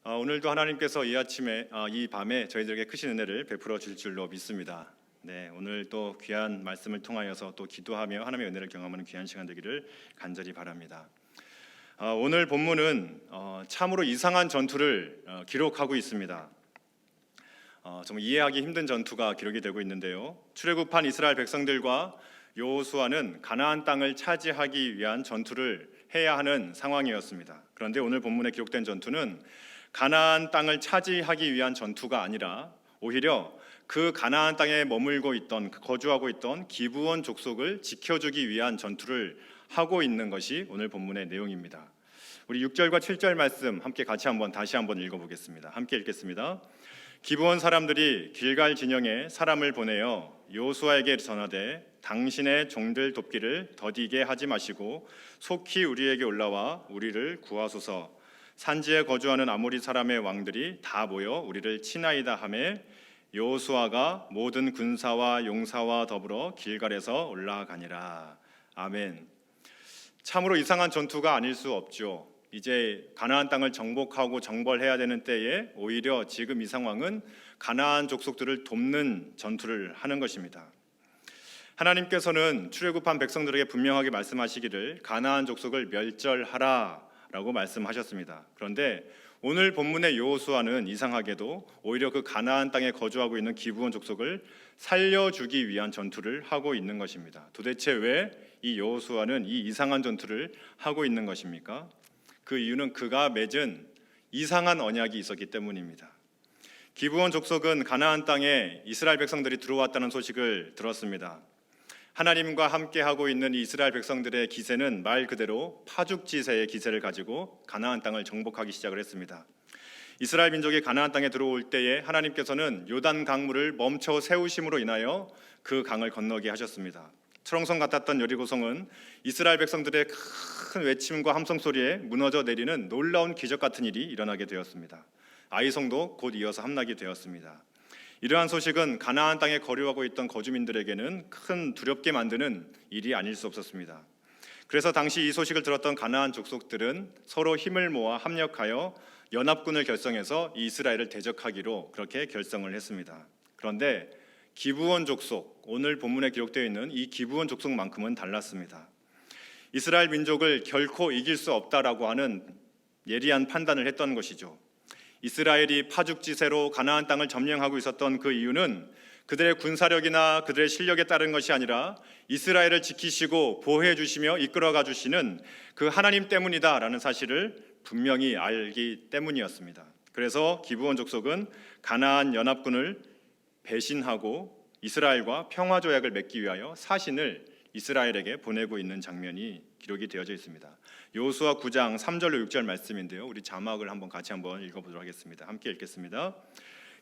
오늘도 하나님께서 이 아침에 이 밤에 저희들에게 크신 은혜를 베풀어 줄 줄로 믿습니다. 네, 오늘 또 귀한 말씀을 통하여서 또 기도하며 하나님의 은혜를 경험하는 귀한 시간 되기를 간절히 바랍니다. 오늘 본문은 참으로 이상한 전투를 기록하고 있습니다. 정말 이해하기 힘든 전투가 기록이 되고 있는데요. 출애굽한 이스라엘 백성들과 여호수아는 가나안 땅을 차지하기 위한 전투를 해야 하는 상황이었습니다. 그런데 오늘 본문에 기록된 전투는 가나안 땅을 차지하기 위한 전투가 아니라 오히려 그 가나안 땅에 머물고 있던, 거주하고 있던 기브온 족속을 지켜주기 위한 전투를 하고 있는 것이 오늘 본문의 내용입니다. 우리 6절과 7절 말씀 함께 같이 다시 한번 읽어보겠습니다. 함께 읽겠습니다. 기브온 사람들이 길갈 진영에 사람을 보내어 여호수아에게 전하되 당신의 종들 돕기를 더디게 하지 마시고 속히 우리에게 올라와 우리를 구하소서. 산지에 거주하는 아모리 사람의 왕들이 다 모여 우리를 치나이다 하매 여호수아가 모든 군사와 용사와 더불어 길갈에서 올라가니라. 아멘. 참으로 이상한 전투가 아닐 수 없죠. 이제 가나안 땅을 정복하고 정벌해야 되는 때에 오히려 지금 이 상황은 가나안 족속들을 돕는 전투를 하는 것입니다. 하나님께서는 출애굽한 백성들에게 분명하게 말씀하시기를 가나안 족속을 멸절하라 라고 말씀하셨습니다. 그런데 오늘 본문의 여호수아는 이상하게도 오히려 그 가나안 땅에 거주하고 있는 기브온 족속을 살려주기 위한 전투를 하고 있는 것입니다. 도대체 왜 이 여호수아는 이 이상한 전투를 하고 있는 것입니까? 그 이유는 그가 맺은 이상한 언약이 있었기 때문입니다. 기브온 족속은 가나안 땅에 이스라엘 백성들이 들어왔다는 소식을 들었습니다. 하나님과 함께하고 있는 이 이스라엘 백성들의 기세는 말 그대로 파죽지세의 기세를 가지고 가나안 땅을 정복하기 시작을 했습니다. 이스라엘 민족이 가나안 땅에 들어올 때에 하나님께서는 요단 강물을 멈춰 세우심으로 인하여 그 강을 건너게 하셨습니다. 철옹성 같았던 여리고성은 이스라엘 백성들의 큰 외침과 함성 소리에 무너져 내리는 놀라운 기적 같은 일이 일어나게 되었습니다. 아이성도 곧 이어서 함락이 되었습니다. 이러한 소식은 가나안 땅에 거류하고 있던 거주민들에게는 큰 두렵게 만드는 일이 아닐 수 없었습니다. 그래서 당시 이 소식을 들었던 가나안 족속들은 서로 힘을 모아 합력하여 연합군을 결성해서 이스라엘을 대적하기로 그렇게 결성을 했습니다. 그런데 기브온 족속, 오늘 본문에 기록되어 있는 이 기브온 족속만큼은 달랐습니다. 이스라엘 민족을 결코 이길 수 없다라고 하는 예리한 판단을 했던 것이죠. 이스라엘이 파죽지세로 가나안 땅을 점령하고 있었던 그 이유는 그들의 군사력이나 그들의 실력에 따른 것이 아니라 이스라엘을 지키시고 보호해 주시며 이끌어가 주시는 그 하나님 때문이다라는 사실을 분명히 알기 때문이었습니다. 그래서 기브온 족속은 가나안 연합군을 배신하고 이스라엘과 평화 조약을 맺기 위하여 사신을 이스라엘에게 보내고 있는 장면이 기록이 되어져 있습니다. 여호수아 9장 3절로 6절 말씀인데요. 우리 자막을 같이 읽어보도록 하겠습니다. 함께 읽겠습니다.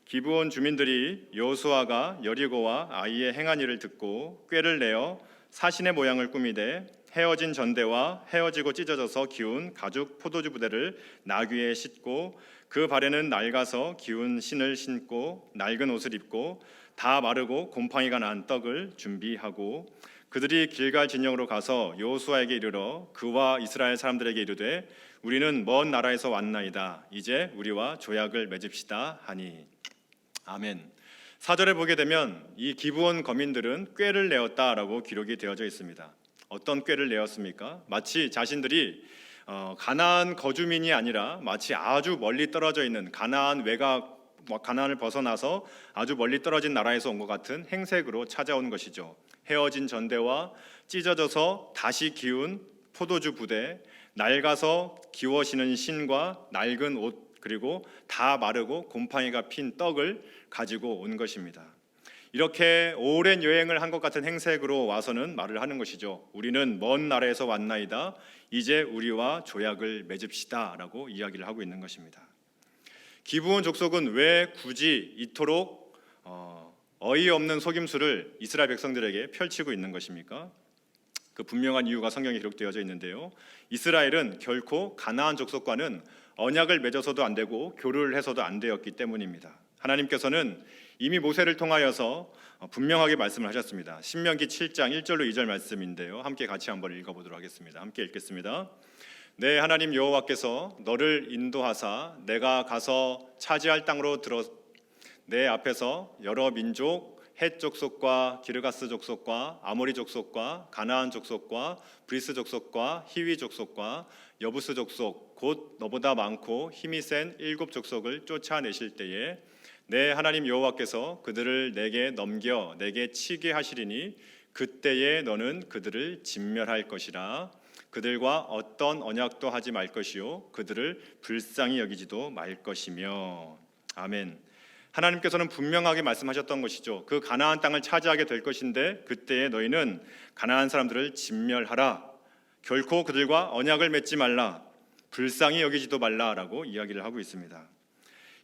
기브온 주민들이 여호수아가 여리고와 아이의 행한 일을 듣고 꾀를 내어 사신의 모양을 꾸미되 헤어진 전대와 헤어지고 찢어져서 기운 가죽 포도주 부대를 나귀에 싣고 그 발에는 낡아서 기운 신을 신고 낡은 옷을 입고 다 마르고 곰팡이가 난 떡을 준비하고 그들이 길갈 진영으로 가서 여호수아에게 이르러 그와 이스라엘 사람들에게 이르되 우리는 먼 나라에서 왔나이다. 이제 우리와 조약을 맺읍시다 하니. 아멘. 4절에 보게 되면 이 기브온 거민들은 꾀를 내었다라고 기록이 되어져 있습니다. 어떤 꾀를 내었습니까? 마치 자신들이 가나안 거주민이 아니라 마치 아주 멀리 떨어져 있는 가나안 외곽, 가나안을 벗어나서 아주 멀리 떨어진 나라에서 온 것 같은 행색으로 찾아온 것이죠. 헤어진 전대와 찢어져서 다시 기운 포도주 부대, 낡아서 기워지는 신과 낡은 옷, 그리고 다 마르고 곰팡이가 핀 떡을 가지고 온 것입니다. 이렇게 오랜 여행을 한 것 같은 행색으로 와서는 말을 하는 것이죠. 우리는 먼 나라에서 왔나이다. 이제 우리와 조약을 맺읍시다 라고 이야기를 하고 있는 것입니다. 기브온 족속은 왜 굳이 이토록 어이없는 속임수를 이스라엘 백성들에게 펼치고 있는 것입니까? 그 분명한 이유가 성경에 기록되어져 있는데요. 이스라엘은 결코 가나안 족속과는 언약을 맺어서도 안 되고 교류를 해서도 안 되었기 때문입니다. 하나님께서는 이미 모세를 통하여서 분명하게 말씀을 하셨습니다. 신명기 7장 1절로 2절 말씀인데요. 함께 같이 한번 읽어보도록 하겠습니다. 함께 읽겠습니다. 내 하나님 여호와께서 너를 인도하사 내가 가서 차지할 땅으로 들어 내 앞에서 여러 민족 헷 족속과 기르가스 족속과 아모리 족속과 가나안 족속과 브리스 족속과 히위 족속과 여부스 족속 곧 너보다 많고 힘이 센 7 족속을 쫓아내실 때에 내 하나님 여호와께서 그들을 내게 넘겨 내게 치게 하시리니 그때에 너는 그들을 진멸할 것이라. 그들과 어떤 언약도 하지 말 것이요 그들을 불쌍히 여기지도 말 것이며. 아멘. 하나님께서는 분명하게 말씀하셨던 것이죠. 그 가나안 땅을 차지하게 될 것인데 그때에 너희는 가나안 사람들을 진멸하라. 결코 그들과 언약을 맺지 말라. 불쌍히 여기지도 말라라고 이야기를 하고 있습니다.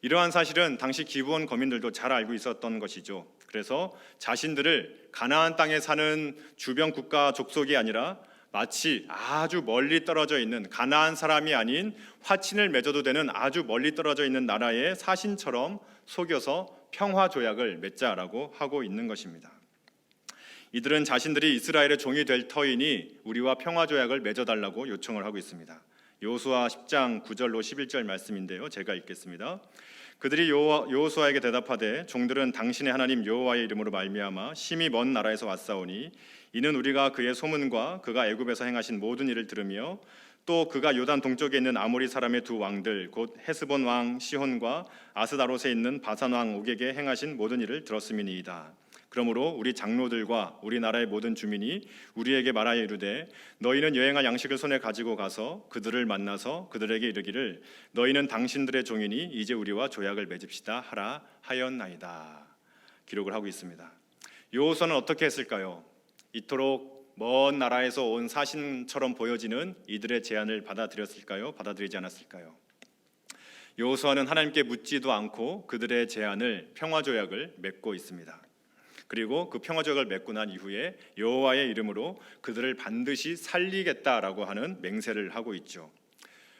이러한 사실은 당시 기브온 거민들도 잘 알고 있었던 것이죠. 그래서 자신들을 가나안 땅에 사는 주변 국가 족속이 아니라 마치 아주 멀리 떨어져 있는 가나안 사람이 아닌 화친을 맺어도 되는 아주 멀리 떨어져 있는 나라의 사신처럼 속여서 평화 조약을 맺자라고 하고 있는 것입니다. 이들은 자신들이 이스라엘의 종이 될 터이니 우리와 평화 조약을 맺어달라고 요청을 하고 있습니다. 여호수아 10장 9절로 11절 말씀인데요. 제가 읽겠습니다. 그들이 여호수아에게 대답하되 종들은 당신의 하나님 여호와의 이름으로 말미암아 심히 먼 나라에서 왔사오니 이는 우리가 그의 소문과 그가 애굽에서 행하신 모든 일을 들으며 또 그가 요단 동쪽에 있는 아모리 사람의 2 왕들 곧 헤스본 왕 시혼과 아스다롯에 있는 바산 왕 옥에게 행하신 모든 일을 들었음이니이다. 그러므로 우리 장로들과 우리 나라의 모든 주민이 우리에게 말하여 이르되 너희는 여행할 양식을 손에 가지고 가서 그들을 만나서 그들에게 이르기를 너희는 당신들의 종이니 이제 우리와 조약을 맺읍시다 하라 하였나이다. 기록을 하고 있습니다. 여호수아는 어떻게 했을까요? 이토록 먼 나라에서 온 사신처럼 보여지는 이들의 제안을 받아들였을까요? 받아들이지 않았을까요? 여호수아는 하나님께 묻지도 않고 그들의 제안을 평화조약을 맺고 있습니다. 그리고 그 평화조약을 맺고 난 이후에 여호와의 이름으로 그들을 반드시 살리겠다라고 하는 맹세를 하고 있죠.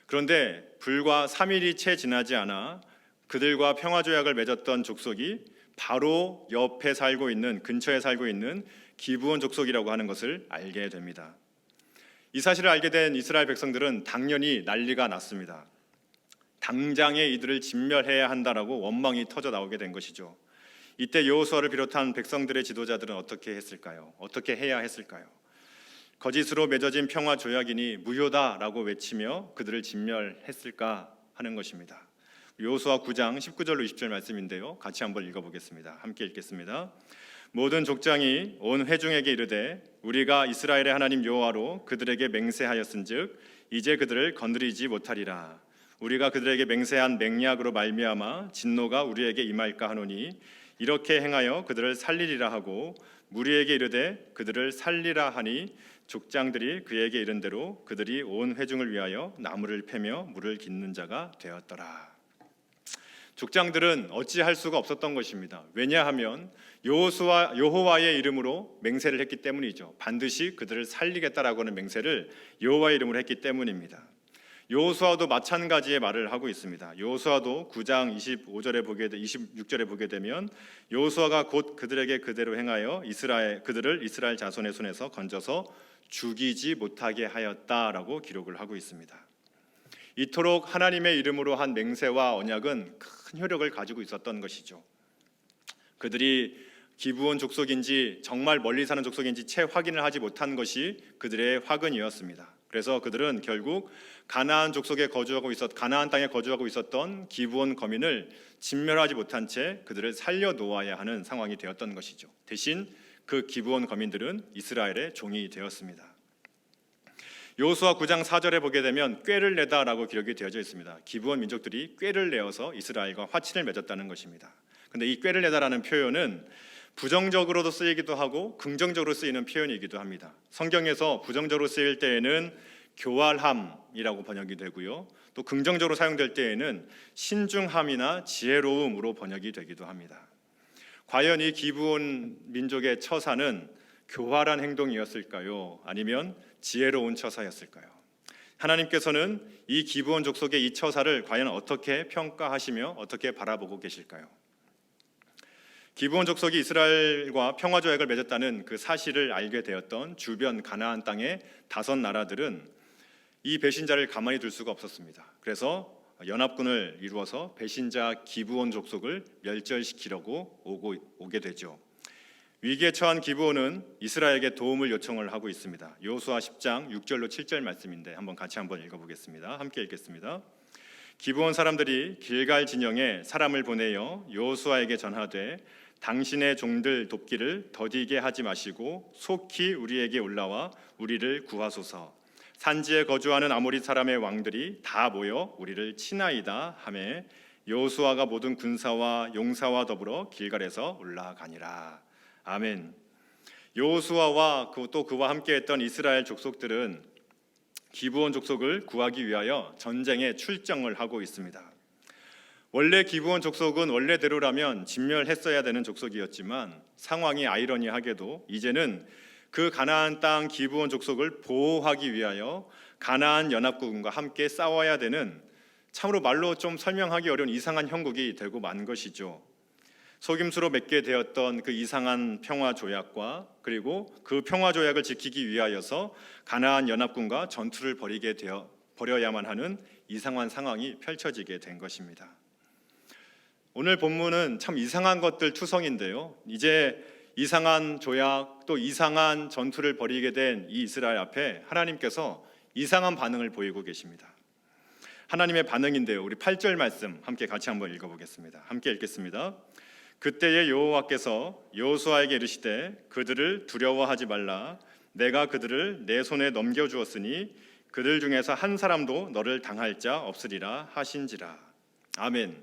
그런데 불과 3일이 채 지나지 않아 그들과 평화조약을 맺었던 족속이 바로 옆에 살고 있는 근처에 살고 있는 기브온 족속이라고 하는 것을 알게 됩니다. 이 사실을 알게 된 이스라엘 백성들은 당연히 난리가 났습니다. 당장에 이들을 진멸해야 한다라고 원망이 터져 나오게 된 것이죠. 이때 여호수아를 비롯한 백성들의 지도자들은 어떻게 했을까요? 어떻게 해야 했을까요? 거짓으로 맺어진 평화 조약이니 무효다라고 외치며 그들을 진멸했을까 하는 것입니다. 여호수아 9장 19절로 20절 말씀인데요. 같이 한번 읽어보겠습니다. 함께 읽겠습니다. 모든 족장이 온 회중에게 이르되 우리가 이스라엘의 하나님 여호와로 그들에게 맹세하였은즉 이제 그들을 건드리지 못하리라. 우리가 그들에게 맹세한 맹약으로 말미암아 진노가 우리에게 임할까 하노니 이렇게 행하여 그들을 살리리라 하고 무리에게 이르되 그들을 살리라 하니 족장들이 그에게 이른 대로 그들이 온 회중을 위하여 나무를 패며 물을 깃는 자가 되었더라. 족장들은 어찌할 수가 없었던 것입니다. 왜냐하면 여호와의 이름으로 맹세를 했기 때문이죠. 반드시 그들을 살리겠다라고 하는 맹세를 여호와의 이름으로 했기 때문입니다. 여호수아도 마찬가지의 말을 하고 있습니다. 여호수아도 9장 26절에 보게 되면 여호수아가 곧 그들에게 그대로 행하여 그들을 이스라엘 자손의 손에서 건져서 죽이지 못하게 하였다라고 기록을 하고 있습니다. 이토록 하나님의 이름으로 한 맹세와 언약은 큰 효력을 가지고 있었던 것이죠. 그들이 기브온 족속인지 정말 멀리 사는 족속인지 채 확인을 하지 못한 것이 그들의 화근이었습니다. 그래서 그들은 결국 가나안 땅에 거주하고 있었던 기브온 거민을 진멸하지 못한 채 그들을 살려 놓아야 하는 상황이 되었던 것이죠. 대신 그 기브온 거민들은 이스라엘의 종이 되었습니다. 여호수아 9장 4절에 보게 되면 꾀를 내다라고 기록이 되어져 있습니다. 기브온 민족들이 꾀를 내어서 이스라엘과 화친을 맺었다는 것입니다. 그런데 이 꾀를 내다라는 표현은 부정적으로도 쓰이기도 하고 긍정적으로 쓰이는 표현이기도 합니다. 성경에서 부정적으로 쓰일 때에는 교활함이라고 번역이 되고요. 또 긍정적으로 사용될 때에는 신중함이나 지혜로움으로 번역이 되기도 합니다. 과연 이 기브온 민족의 처사는 교활한 행동이었을까요? 아니면 지혜로운 처사였을까요? 하나님께서는 이 기브온 족속의 이 처사를 과연 어떻게 평가하시며 어떻게 바라보고 계실까요? 기브온 족속이 이스라엘과 평화조약을 맺었다는 그 사실을 알게 되었던 주변 가나안 땅의 5 나라들은 이 배신자를 가만히 둘 수가 없었습니다. 그래서 연합군을 이루어서 배신자 기브온 족속을 멸절시키려고 오게 되죠. 위기에 처한 기브온은 이스라엘에게 도움을 요청을 하고 있습니다. 여호수아 10장 6절로 7절 말씀인데 같이 읽어보겠습니다. 함께 읽겠습니다. 기브온 사람들이 길갈 진영에 사람을 보내어 여호수아에게 전하되 당신의 종들 돕기를 더디게 하지 마시고 속히 우리에게 올라와 우리를 구하소서. 산지에 거주하는 아모리 사람의 왕들이 다 모여 우리를 치나이다 하매 여호수아가 모든 군사와 용사와 더불어 길갈에서 올라가니라. 아멘. 여호수아와 또 그와 함께했던 이스라엘 족속들은 기브온 족속을 구하기 위하여 전쟁에 출정을 하고 있습니다. 원래 기브온 족속은 원래대로라면 진멸했어야 되는 족속이었지만 상황이 아이러니하게도 이제는 그 가나안 땅 기브온 족속을 보호하기 위하여 가나안 연합군과 함께 싸워야 되는, 참으로 말로 좀 설명하기 어려운 이상한 형국이 되고 만 것이죠. 속임수로 맺게 되었던 그 이상한 평화 조약과 그리고 그 평화 조약을 지키기 위하여서 가나안 연합군과 전투를 벌여야만 하는 이상한 상황이 펼쳐지게 된 것입니다. 오늘 본문은 참 이상한 것들 투성인데요. 이제 이상한 조약 또 이상한 전투를 벌이게 된 이 이스라엘 앞에 하나님께서 이상한 반응을 보이고 계십니다. 하나님의 반응인데요. 우리 8절 말씀 함께 같이 읽어보겠습니다. 함께 읽겠습니다. 그때에 여호와께서 여호수아에게 이르시되 그들을 두려워하지 말라. 내가 그들을 내 손에 넘겨주었으니 그들 중에서 한 사람도 너를 당할 자 없으리라 하신지라. 아멘.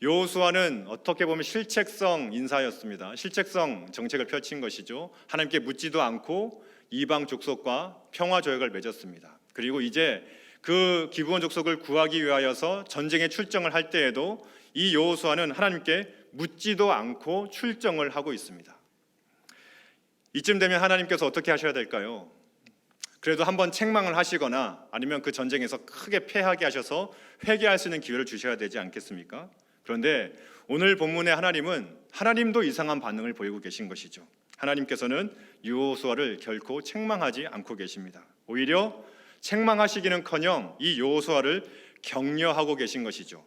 여호수아는 어떻게 보면 실책성 인사였습니다. 실책성 정책을 펼친 것이죠. 하나님께 묻지도 않고 이방 족속과 평화 조약을 맺었습니다. 그리고 이제 그 기브온 족속을 구하기 위하여서 전쟁에 출정을 할 때에도 이 여호수아는 하나님께 묻지도 않고 출정을 하고 있습니다. 이쯤 되면 하나님께서 어떻게 하셔야 될까요? 그래도 한번 책망을 하시거나 아니면 그 전쟁에서 크게 패하게 하셔서 회개할 수 있는 기회를 주셔야 되지 않겠습니까? 그런데 오늘 본문의 하나님은 하나님도 이상한 반응을 보이고 계신 것이죠. 하나님께서는 여호수아를 결코 책망하지 않고 계십니다. 오히려 책망하시기는커녕 이 여호수아를 격려하고 계신 것이죠.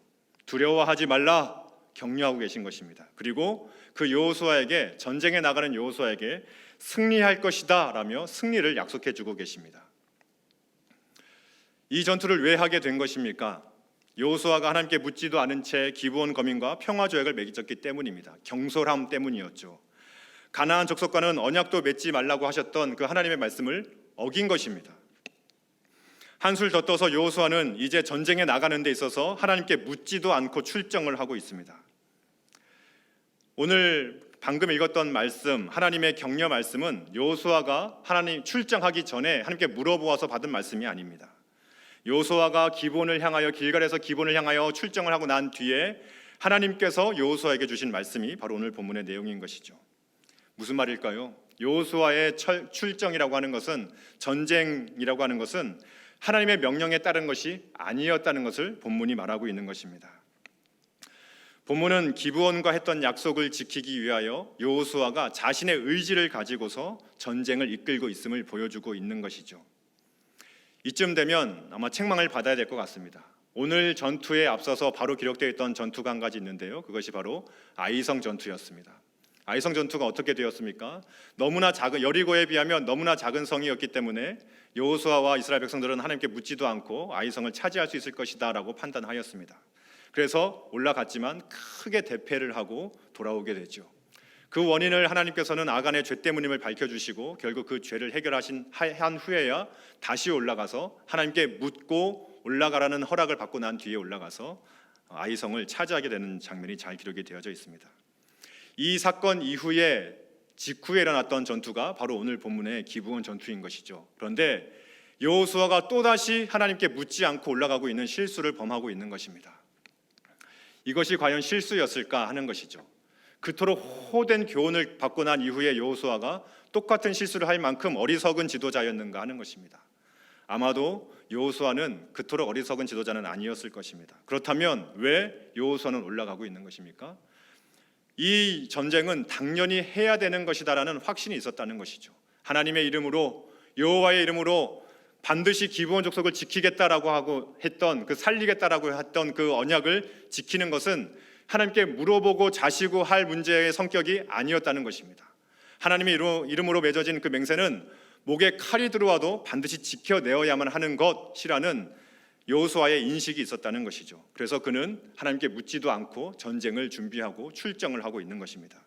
두려워하지 말라 격려하고 계신 것입니다. 그리고 그 여호수아에게, 전쟁에 나가는 여호수아에게 승리할 것이다 라며 승리를 약속해 주고 계십니다. 이 전투를 왜 하게 된 것입니까? 여호수아가 하나님께 묻지도 않은 채 기브온 거민과 평화 조약을 맺었기 때문입니다. 경솔함 때문이었죠. 가나안 족속과는 언약도 맺지 말라고 하셨던 그 하나님의 말씀을 어긴 것입니다. 한술 더 떠서 여호수아는 이제 전쟁에 나가는 데 있어서 하나님께 묻지도 않고 출정을 하고 있습니다. 오늘 방금 읽었던 말씀, 하나님의 격려 말씀은 여호수아가 하나님 출정하기 전에 하나님께 물어보아서 받은 말씀이 아닙니다. 여호수아가 기브온을 향하여, 길갈에서 기브온을 향하여 출정을 하고 난 뒤에 하나님께서 여호수아에게 주신 말씀이 바로 오늘 본문의 내용인 것이죠. 무슨 말일까요? 여호수아의 출정이라고 하는 것은, 전쟁이라고 하는 것은 하나님의 명령에 따른 것이 아니었다는 것을 본문이 말하고 있는 것입니다. 본문은 기브온과 했던 약속을 지키기 위하여 여호수아가 자신의 의지를 가지고서 전쟁을 이끌고 있음을 보여주고 있는 것이죠. 이쯤 되면 아마 책망을 받아야 될 것 같습니다. 오늘 전투에 앞서서 바로 기록되어 있던 전투가 한 가지 있는데요. 그것이 바로 아이성 전투였습니다. 아이성 전투가 어떻게 되었습니까? 너무나 작은, 여리고에 비하면 너무나 작은 성이었기 때문에 여호수아와 이스라엘 백성들은 하나님께 묻지도 않고 아이성을 차지할 수 있을 것이다 라고 판단하였습니다. 그래서 올라갔지만 크게 대패를 하고 돌아오게 되죠. 그 원인을 하나님께서는 아간의 죄 때문임을 밝혀주시고 결국 그 죄를 한 후에야 다시 올라가서 하나님께 묻고 올라가라는 허락을 받고 난 뒤에 올라가서 아이성을 차지하게 되는 장면이 잘 기록이 되어져 있습니다. 이 사건 이후에 직후에 일어났던 전투가 바로 오늘 본문의 기브온 전투인 것이죠. 그런데 여호수아가 또다시 하나님께 묻지 않고 올라가고 있는 실수를 범하고 있는 것입니다. 이것이 과연 실수였을까 하는 것이죠. 그토록 호된 교훈을 받고 난 이후에 여호수아가 똑같은 실수를 할 만큼 어리석은 지도자였는가 하는 것입니다. 아마도 여호수아는 그토록 어리석은 지도자는 아니었을 것입니다. 그렇다면 왜 여호수아는 올라가고 있는 것입니까? 이 전쟁은 당연히 해야 되는 것이다라는 확신이 있었다는 것이죠. 하나님의 이름으로, 여호와의 이름으로 반드시 기브온 족속을 지키겠다라고 하고 했던 그 살리겠다라고 했던 그 언약을 지키는 것은 하나님께 물어보고 자시고 할 문제의 성격이 아니었다는 것입니다. 하나님의 이름으로 맺어진 그 맹세는 목에 칼이 들어와도 반드시 지켜내어야만 하는 것이라는 여호수아의 인식이 있었다는 것이죠. 그래서 그는 하나님께 묻지도 않고 전쟁을 준비하고 출정을 하고 있는 것입니다.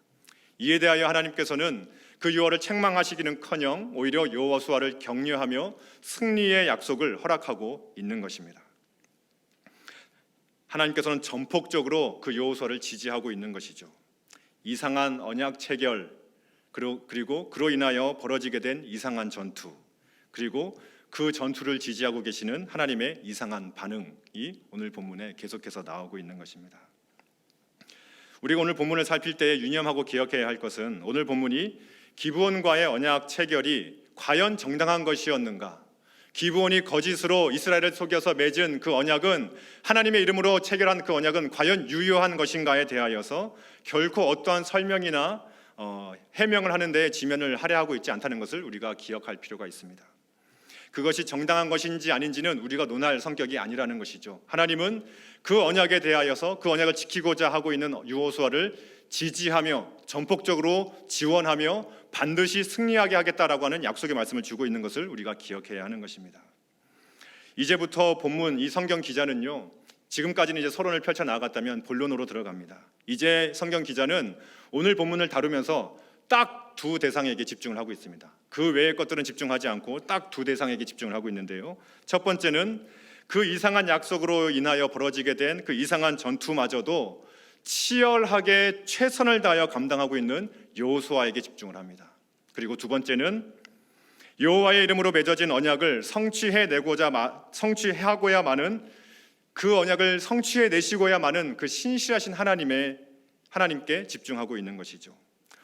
이에 대하여 하나님께서는 그 유월을 책망하시기는커녕 오히려 여호수아를 격려하며 승리의 약속을 허락하고 있는 것입니다. 하나님께서는 전폭적으로 그 여호수아를 지지하고 있는 것이죠. 이상한 언약 체결, 그리고 그로 인하여 벌어지게 된 이상한 전투, 그리고 그 전투를 지지하고 계시는 하나님의 이상한 반응이 오늘 본문에 계속해서 나오고 있는 것입니다. 우리가 오늘 본문을 살필 때에 유념하고 기억해야 할 것은 오늘 본문이 기브온과의 언약 체결이 과연 정당한 것이었는가, 기브온이 거짓으로 이스라엘을 속여서 맺은 그 언약은, 하나님의 이름으로 체결한 그 언약은 과연 유효한 것인가에 대하여서 결코 어떠한 설명이나 해명을 하는 데 지면을 할애하고 있지 않다는 것을 우리가 기억할 필요가 있습니다. 그것이 정당한 것인지 아닌지는 우리가 논할 성격이 아니라는 것이죠. 하나님은 그 언약에 대하여서 그 언약을 지키고자 하고 있는 여호수아를 지지하며 전폭적으로 지원하며 반드시 승리하게 하겠다라고 하는 약속의 말씀을 주고 있는 것을 우리가 기억해야 하는 것입니다. 이제부터 본문 이 성경 기자는요, 지금까지는 이제 서론을 펼쳐 나아갔다면 본론으로 들어갑니다. 이제 성경 기자는 오늘 본문을 다루면서 딱 두 대상에게 집중을 하고 있습니다. 그 외의 것들은 집중하지 않고 딱 두 대상에게 집중을 하고 있는데요, 첫 번째는 그 이상한 약속으로 인하여 벌어지게 된 그 이상한 전투마저도 치열하게 최선을 다하여 감당하고 있는 여호수아에게 집중을 합니다. 그리고 두 번째는 여호와의 이름으로 맺어진 언약을 성취하고야 마는, 그 언약을 성취해내시고야 마는 그 신실하신 하나님께 집중하고 있는 것이죠.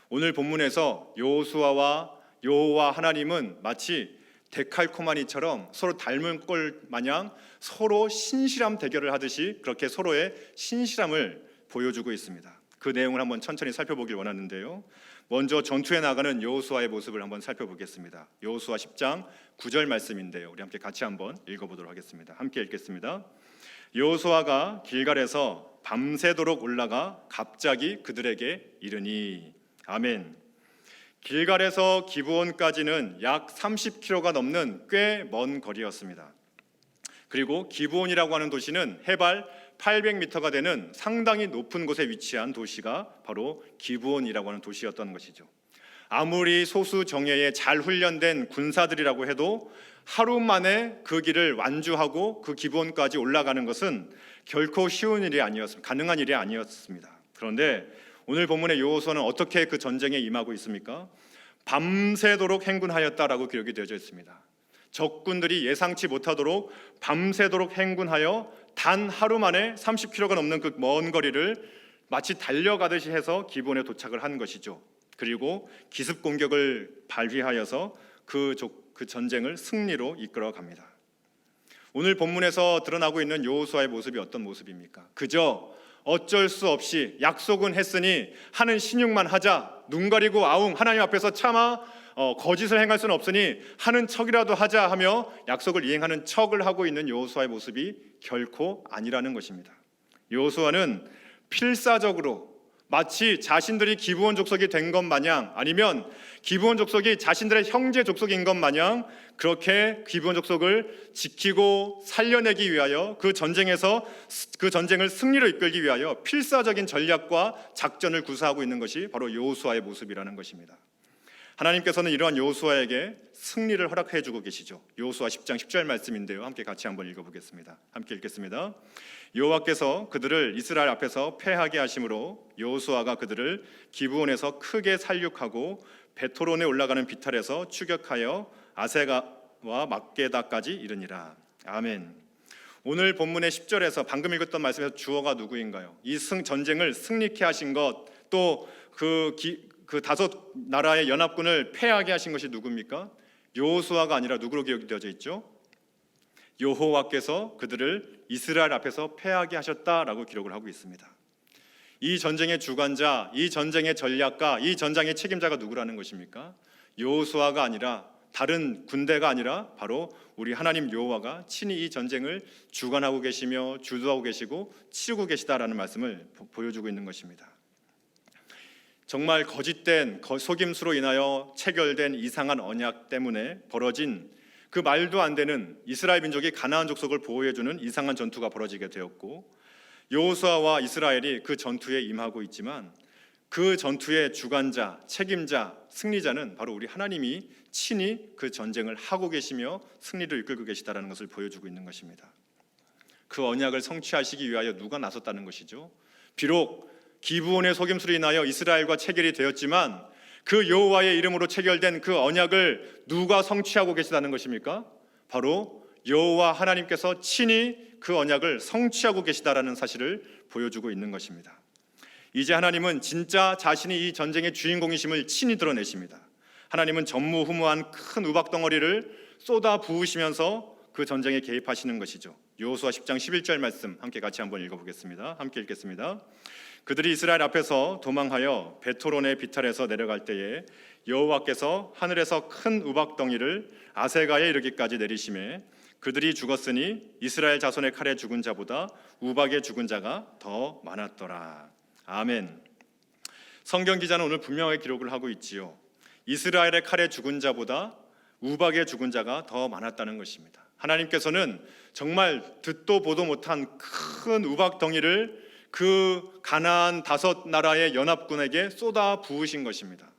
오늘 본문에서 여호와 하나님은 마치 데칼코마니처럼 서로 닮은 꼴 마냥 서로 신실함 대결을 하듯이 그렇게 서로의 신실함을 보여주고 있습니다. 그 내용을 한번 천천히 살펴보길 원하는데요, 먼저 전투에 나가는 여호수아의 모습을 한번 살펴보겠습니다. 여호수아 10장 9절 말씀인데요, 우리 함께 같이 한번 읽어보도록 하겠습니다. 함께 읽겠습니다. 여호수아가 길갈에서 밤새도록 올라가 갑자기 그들에게 이르니. 아멘. 길갈에서 기브온까지는 약 30km가 넘는 꽤 먼 거리였습니다. 그리고 기브온이라고 하는 도시는 해발 800m가 되는 상당히 높은 곳에 위치한 도시가 바로 기브온이라고 하는 도시였던 것이죠. 아무리 소수 정예에 잘 훈련된 군사들이라고 해도 하루 만에 그 길을 완주하고 그 기브온까지 올라가는 것은 결코 쉬운 일이 아니었습니다. 가능한 일이 아니었습니다. 그런데 오늘 본문의 여호수아는 어떻게 그 전쟁에 임하고 있습니까? 밤새도록 행군하였다라고 기록이 되어져 있습니다. 적군들이 예상치 못하도록 밤새도록 행군하여 단 하루 만에 30km가 넘는 그 먼 거리를 마치 달려가듯이 해서 기브온에 도착을 한 것이죠. 그리고 기습 공격을 발휘하여서 그 전쟁을 승리로 이끌어 갑니다. 오늘 본문에서 드러나고 있는 여호수아의 모습이 어떤 모습입니까? 그저 어쩔 수 없이 약속은 했으니 하는 신용만 하자, 눈 가리고 아웅 하나님 앞에서 차마 거짓을 행할 수는 없으니 하는 척이라도 하자 하며 약속을 이행하는 척을 하고 있는 여호수아의 모습이 결코 아니라는 것입니다. 여호수아는 필사적으로 마치 자신들이 기브온 족속이 된 것 마냥, 아니면 기브온 족속이 자신들의 형제 족속인 것 마냥 그렇게 기브온 족속을 지키고 살려내기 위하여 그 전쟁을 승리로 이끌기 위하여 필사적인 전략과 작전을 구사하고 있는 것이 바로 여호수아의 모습이라는 것입니다. 하나님께서는 이러한 여호수아에게 승리를 허락해 주고 계시죠. 여호수아 10장 10절 말씀인데요, 함께 같이 한번 읽어보겠습니다. 함께 읽겠습니다. 여호와께서 그들을 이스라엘 앞에서 패하게 하심으로 여호수아가 그들을 기브온에서 크게 살육하고 베토론에 올라가는 비탈에서 추격하여 아세가와 막게다까지 이르니라. 아멘. 오늘 본문의 10절에서 방금 읽었던 말씀에서 주어가 누구인가요? 이 전쟁을 승리케 하신 것, 또 그 다섯 나라의 연합군을 패하게 하신 것이 누굽니까? 여호수아가 아니라 누구로 기록이 되어져 있죠? 여호와께서 그들을 이스라엘 앞에서 패하게 하셨다라고 기록을 하고 있습니다. 이 전쟁의 주관자, 이 전쟁의 전략가, 이 전장의 책임자가 누구라는 것입니까? 여호수아가 아니라 다른 군대가 아니라 바로 우리 하나님 여호와가 친히 이 전쟁을 주관하고 계시며 주도하고 계시고 치르고 계시다라는 말씀을 보여주고 있는 것입니다. 정말 거짓된 속임수로 인하여 체결된 이상한 언약 때문에 벌어진 그 말도 안 되는 이스라엘 민족이 가나안 족속을 보호해주는 이상한 전투가 벌어지게 되었고, 여호수아와 이스라엘이 그 전투에 임하고 있지만 그 전투의 주관자, 책임자, 승리자는 바로 우리 하나님이 친히 그 전쟁을 하고 계시며 승리를 이끌고 계시다라는 것을 보여주고 있는 것입니다. 그 언약을 성취하시기 위하여 누가 나섰다는 것이죠. 비록 기브온의 속임수로 인하여 이스라엘과 체결이 되었지만 그 여호와의 이름으로 체결된 그 언약을 누가 성취하고 계시다는 것입니까? 바로 여호와 하나님께서 친히 그 언약을 성취하고 계시다라는 사실을 보여주고 있는 것입니다. 이제 하나님은 진짜 자신이 이 전쟁의 주인공이심을 친히 드러내십니다. 하나님은 전무후무한 큰 우박 덩어리를 쏟아 부으시면서 그 전쟁에 개입하시는 것이죠. 여호수아 10장 11절 말씀 함께 같이 한번 읽어보겠습니다. 함께 읽겠습니다. 그들이 이스라엘 앞에서 도망하여 베토론의 비탈에서 내려갈 때에 여호와께서 하늘에서 큰 우박 덩이를 아세가에 이르기까지 내리심에 그들이 죽었으니 이스라엘 자손의 칼에 죽은 자보다 우박에 죽은 자가 더 많았더라. 아멘. 성경 기자는 오늘 분명하게 기록을 하고 있지요. 이스라엘의 칼에 죽은 자보다 우박에 죽은 자가 더 많았다는 것입니다. 하나님께서는 정말 듣도 보도 못한 큰 우박 덩이를 그 가나안 5나라의 연합군에게 쏟아 부으신 것입니다.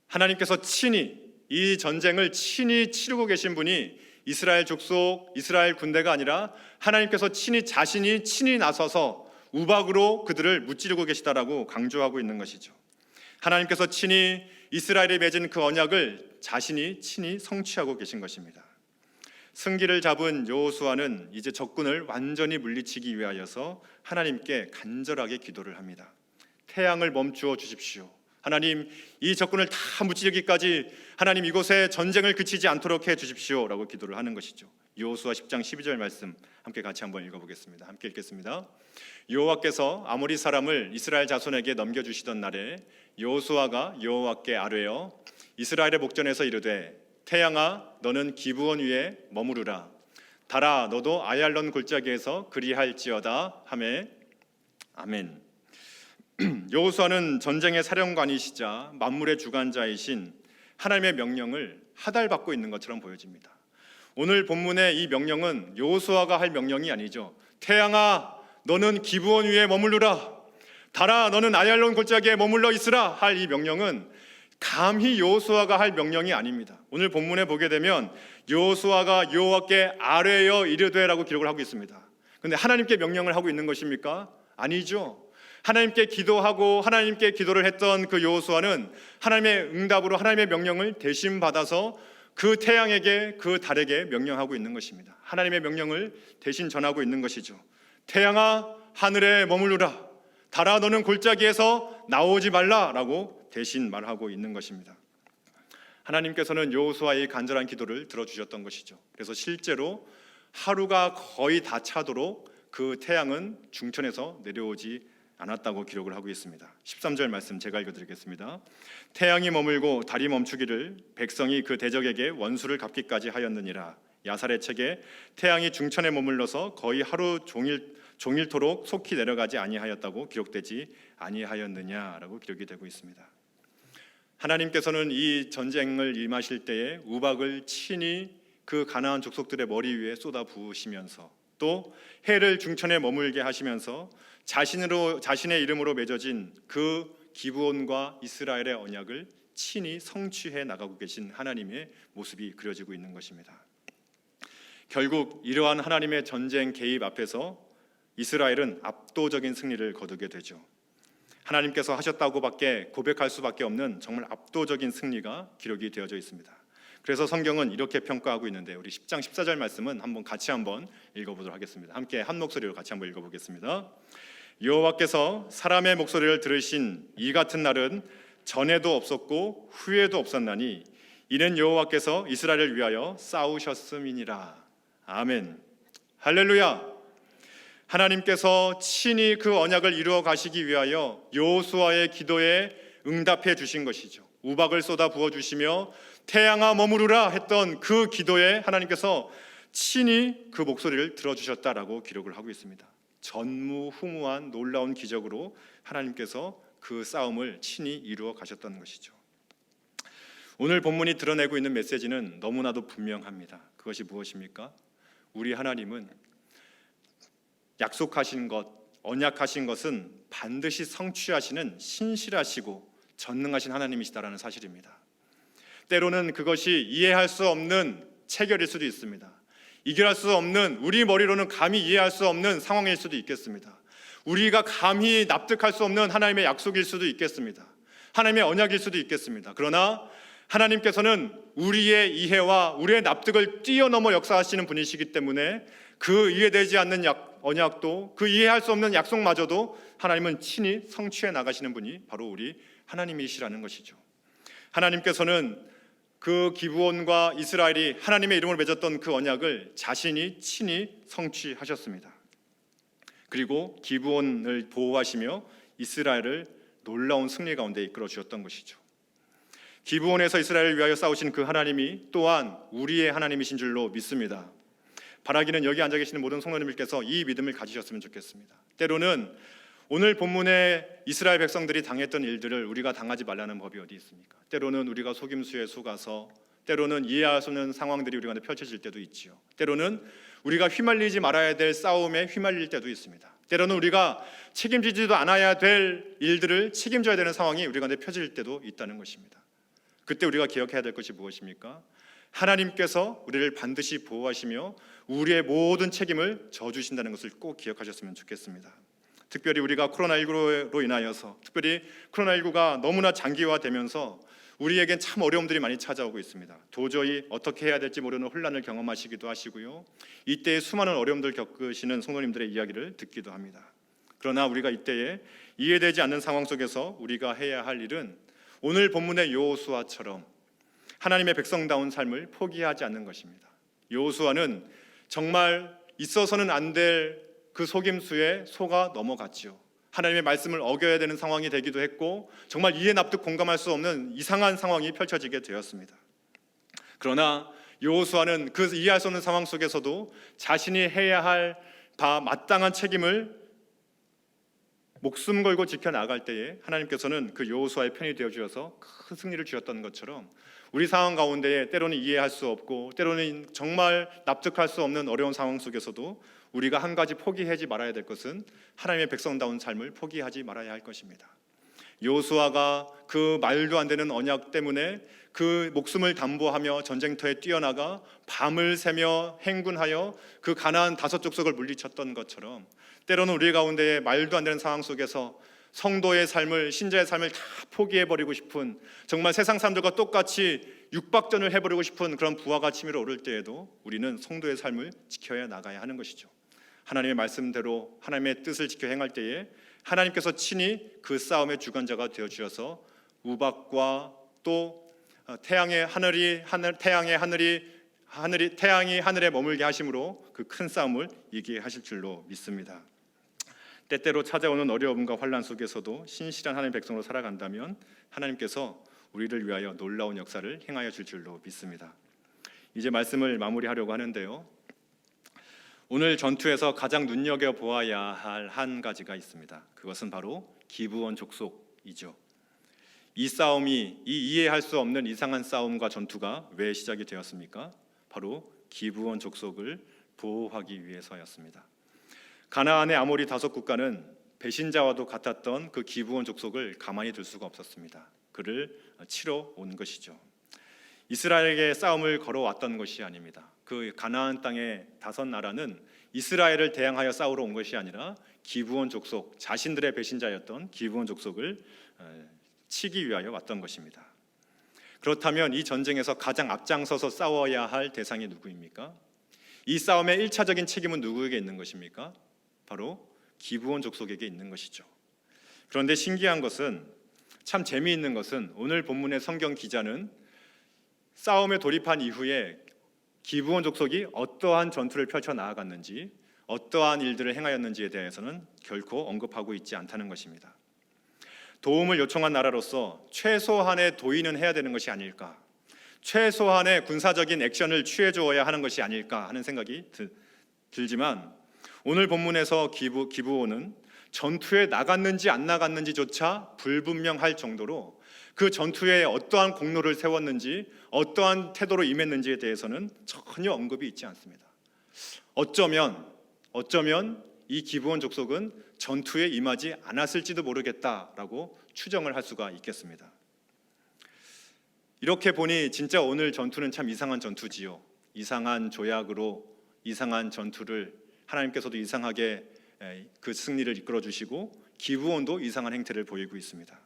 하나님께서 친히 이 전쟁을 친히 치르고 계신 분이 이스라엘 족속, 이스라엘 군대가 아니라 하나님께서 자신이 친히 나서서 우박으로 그들을 무찌르고 계시다라고 강조하고 있는 것이죠. 하나님께서 친히 이스라엘에 맺은 그 언약을 자신이 친히 성취하고 계신 것입니다. 승기를 잡은 여호수아는 이제 적군을 완전히 물리치기 위하여서 하나님께 간절하게 기도를 합니다. 태양을 멈추어 주십시오. 하나님, 이 적군을 다 무찌르기까지 하나님 이곳에 전쟁을 그치지 않도록 해 주십시오 라고 기도를 하는 것이죠. 여호수아 10장 12절 말씀 함께 같이 한번 읽어보겠습니다. 함께 읽겠습니다. 여호와께서 아모리 사람을 이스라엘 자손에게 넘겨주시던 날에 여호수아가 여호와께 아뢰어 이스라엘의 목전에서 이르되 태양아 너는 기브온 위에 머무르라. 달아 너도 아얄론 골짜기에서 그리할지어다 하매 아멘. 여호수아는 전쟁의 사령관이시자 만물의 주관자이신 하나님의 명령을 하달받고 있는 것처럼 보여집니다. 오늘 본문의 이 명령은 여호수아가 할 명령이 아니죠. 태양아 너는 기브온 위에 머무르라. 달아 너는 아얄론 골짜기에 머물러 있으라 할 이 명령은 감히 여호수아가 할 명령이 아닙니다. 오늘 본문에 보게 되면 여호수아가 여호와께 아뢰어 이르되라고 기록을 하고 있습니다. 그런데 하나님께 명령을 하고 있는 것입니까? 아니죠. 하나님께 기도하고 하나님께 기도를 했던 그 여호수아는 하나님의 응답으로 하나님의 명령을 대신 받아서 그 태양에게 그 달에게 명령하고 있는 것입니다. 하나님의 명령을 대신 전하고 있는 것이죠. 태양아 하늘에 머무르라. 달아 너는 골짜기에서 나오지 말라라고 대신 말하고 있는 것입니다. 하나님께서는 여호수아의 간절한 기도를 들어주셨던 것이죠. 그래서 실제로 하루가 거의 다 차도록 그 태양은 중천에서 내려오지 않았다고 기록을 하고 있습니다. 13절 말씀 제가 읽어드리겠습니다. 태양이 머물고 달이 멈추기를 백성이 그 대적에게 원수를 갚기까지 하였느니라. 야살의 책에 태양이 중천에 머물러서 거의 하루 종일토록 속히 내려가지 아니하였다고 기록되지 아니하였느냐라고 기록이 되고 있습니다. 하나님께서는 이 전쟁을 임하실 때에 우박을 친히 그 가나안 족속들의 머리 위에 쏟아 부으시면서 또 해를 중천에 머물게 하시면서 자신의 이름으로 맺어진 그 기브온과 이스라엘의 언약을 친히 성취해 나가고 계신 하나님의 모습이 그려지고 있는 것입니다. 결국 이러한 하나님의 전쟁 개입 앞에서 이스라엘은 압도적인 승리를 거두게 되죠. 하나님께서 하셨다고밖에 고백할 수밖에 없는 정말 압도적인 승리가 기록이 되어져 있습니다. 그래서 성경은 이렇게 평가하고 있는데 우리 10장 14절 말씀은 같이 한번 읽어보도록 하겠습니다. 함께 한 목소리로 같이 한번 읽어보겠습니다. 여호와께서 사람의 목소리를 들으신 이 같은 날은 전에도 없었고 후에도 없었나니 이는 여호와께서 이스라엘을 위하여 싸우셨음이니라. 아멘. 할렐루야. 하나님께서 친히 그 언약을 이루어 가시기 위하여 여호수아의 기도에 응답해 주신 것이죠. 우박을 쏟아 부어주시며 태양아 머무르라 했던 그 기도에 하나님께서 친히 그 목소리를 들어주셨다라고 기록을 하고 있습니다. 전무후무한 놀라운 기적으로 하나님께서 그 싸움을 친히 이루어 가셨던 것이죠. 오늘 본문이 드러내고 있는 메시지는 너무나도 분명합니다. 그것이 무엇입니까? 우리 하나님은 약속하신 것, 언약하신 것은 반드시 성취하시는 신실하시고 전능하신 하나님이시다라는 사실입니다. 때로는 그것이 이해할 수 없는 체결일 수도 있습니다. 이해할 수 없는, 우리 머리로는 감히 이해할 수 없는 상황일 수도 있겠습니다. 우리가 감히 납득할 수 없는 하나님의 약속일 수도 있겠습니다. 하나님의 언약일 수도 있겠습니다. 그러나 하나님께서는 우리의 이해와 우리의 납득을 뛰어넘어 역사하시는 분이시기 때문에 그 이해되지 않는 언약도, 그 이해할 수 없는 약속마저도 하나님은 친히 성취해 나가시는 분이 바로 우리 하나님이시라는 것이죠. 하나님께서는 그 기브온과 이스라엘이 하나님의 이름으로 맺었던 그 언약을 자신이 친히 성취하셨습니다. 그리고 기브온을 보호하시며 이스라엘을 놀라운 승리 가운데 이끌어 주셨던 것이죠. 기브온에서 이스라엘을 위하여 싸우신 그 하나님이 또한 우리의 하나님이신 줄로 믿습니다. 바라기는 여기 앉아 계시는 모든 성도님들께서 이 믿음을 가지셨으면 좋겠습니다. 때로는 오늘 본문에 이스라엘 백성들이 당했던 일들을 우리가 당하지 말라는 법이 어디 있습니까? 때로는 우리가 속임수에 속아서, 때로는 이해할 수 없는 상황들이 우리 가운데 펼쳐질 때도 있지요. 때로는 우리가 휘말리지 말아야 될 싸움에 휘말릴 때도 있습니다. 때로는 우리가 책임지지도 않아야 될 일들을 책임져야 되는 상황이 우리 가운데 펼쳐질 때도 있다는 것입니다. 그때 우리가 기억해야 될 것이 무엇입니까? 하나님께서 우리를 반드시 보호하시며 우리의 모든 책임을 져주신다는 것을 꼭 기억하셨으면 좋겠습니다. 특별히 우리가 코로나19로 인하여서, 특별히 코로나19가 너무나 장기화되면서 우리에겐 참 어려움들이 많이 찾아오고 있습니다. 도저히 어떻게 해야 될지 모르는 혼란을 경험하시기도 하시고요, 이때에 수많은 어려움들 겪으시는 성도님들의 이야기를 듣기도 합니다. 그러나 우리가 이때에 이해되지 않는 상황 속에서 우리가 해야 할 일은 오늘 본문의 여호수아처럼 하나님의 백성다운 삶을 포기하지 않는 것입니다. 여호수아는 정말 있어서는 안 될 그 속임수에 속아 넘어갔지요. 하나님의 말씀을 어겨야 되는 상황이 되기도 했고, 정말 이해 납득 공감할 수 없는 이상한 상황이 펼쳐지게 되었습니다. 그러나 여호수아는 그 이해할 수 없는 상황 속에서도 자신이 해야 할 바 마땅한 책임을 목숨 걸고 지켜나갈 때에 하나님께서는 그 여호수아의 편이 되어주셔서 큰 승리를 주셨던 것처럼, 우리 상황 가운데에 때로는 이해할 수 없고 때로는 정말 납득할 수 없는 어려운 상황 속에서도 우리가 한 가지 포기하지 말아야 될 것은 하나님의 백성다운 삶을 포기하지 말아야 할 것입니다. 여호수아가 그 말도 안 되는 언약 때문에 그 목숨을 담보하며 전쟁터에 뛰어나가 밤을 새며 행군하여 그 가나안 5 족속을 물리쳤던 것처럼, 때로는 우리 가운데 말도 안 되는 상황 속에서 성도의 삶을, 신자의 삶을 다 포기해버리고 싶은, 정말 세상 사람들과 똑같이 육박전을 해버리고 싶은 그런 부하가 치밀어 오를 때에도 우리는 성도의 삶을 지켜야 나가야 하는 것이죠. 하나님의 말씀대로 하나님의 뜻을 지켜 행할 때에 하나님께서 친히 그 싸움의 주관자가 되어주셔서 우박과 또 태양이 하늘에 머물게 하심으로 그 큰 싸움을 이기게 하실 줄로 믿습니다. 때때로 찾아오는 어려움과 환난 속에서도 신실한 하나님의 백성으로 살아간다면 하나님께서 우리를 위하여 놀라운 역사를 행하여 줄 줄로 믿습니다. 이제 말씀을 마무리하려고 하는데요, 오늘 전투에서 가장 눈여겨보아야 할 한 가지가 있습니다. 그것은 바로 기브온 족속이죠. 이 싸움이, 이 이해할 수 없는 이상한 싸움과 전투가 왜 시작이 되었습니까? 바로 기브온 족속을 보호하기 위해서였습니다. 가나안의 아모리 5 국가는 배신자와도 같았던 그 기브온 족속을 가만히 둘 수가 없었습니다. 그를 치러 온 것이죠. 이스라엘에게 싸움을 걸어왔던 것이 아닙니다. 그 가나안 땅의 5 나라는 이스라엘을 대항하여 싸우러 온 것이 아니라 기브온 족속, 자신들의 배신자였던 기브온 족속을 치기 위하여 왔던 것입니다. 그렇다면 이 전쟁에서 가장 앞장서서 싸워야 할 대상이 누구입니까? 이 싸움의 1차적인 책임은 누구에게 있는 것입니까? 바로 기브온 족속에게 있는 것이죠. 그런데 신기한 것은, 참 재미있는 것은, 오늘 본문의 성경 기자는 싸움에 돌입한 이후에 기브온 족속이 어떠한 전투를 펼쳐 나아갔는지, 어떠한 일들을 행하였는지에 대해서는 결코 언급하고 있지 않다는 것입니다. 도움을 요청한 나라로서 최소한의 도의는 해야 되는 것이 아닐까, 최소한의 군사적인 액션을 취해 주어야 하는 것이 아닐까 하는 생각이 들지만, 오늘 본문에서 기브온은 전투에 나갔는지 안 나갔는지조차 불분명할 정도로 그 전투에 어떠한 공로를 세웠는지, 어떠한 태도로 임했는지에 대해서는 전혀 언급이 있지 않습니다. 어쩌면 이 기브온 족속은 전투에 임하지 않았을지도 모르겠다라고 추정을 할 수가 있겠습니다. 이렇게 보니 진짜 오늘 전투는 참 이상한 전투지요. 이상한 조약으로 이상한 전투를, 하나님께서도 이상하게 그 승리를 이끌어 주시고 기브온도 이상한 행태를 보이고 있습니다.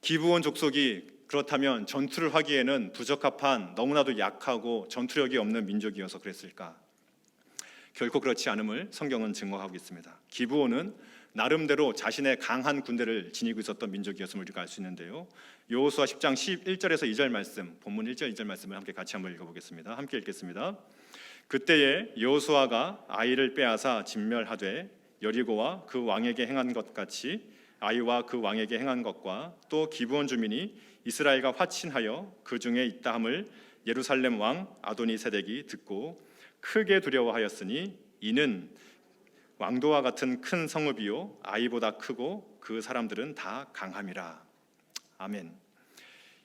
기브온 족속이 그렇다면 전투를 하기에는 부적합한, 너무나도 약하고 전투력이 없는 민족이어서 그랬을까? 결코 그렇지 않음을 성경은 증거하고 있습니다. 기브온은 나름대로 자신의 강한 군대를 지니고 있었던 민족이었음을 우리가 알 수 있는데요. 여호수아 10장 11절에서 2절 말씀, 본문 1절 2절 말씀을 함께 같이 한번 읽어보겠습니다. 함께 읽겠습니다. 그때에 여호수아가 아이를 빼앗아 진멸하되 여리고와 그 왕에게 행한 것 같이 아이와 그 왕에게 행한 것과 또 기브온 주민이 이스라엘과 화친하여 그 중에 있다 함을 예루살렘 왕 아도니세덱이 듣고 크게 두려워하였으니 이는 왕도와 같은 큰 성읍이요 아이보다 크고 그 사람들은 다 강함이라. 아멘.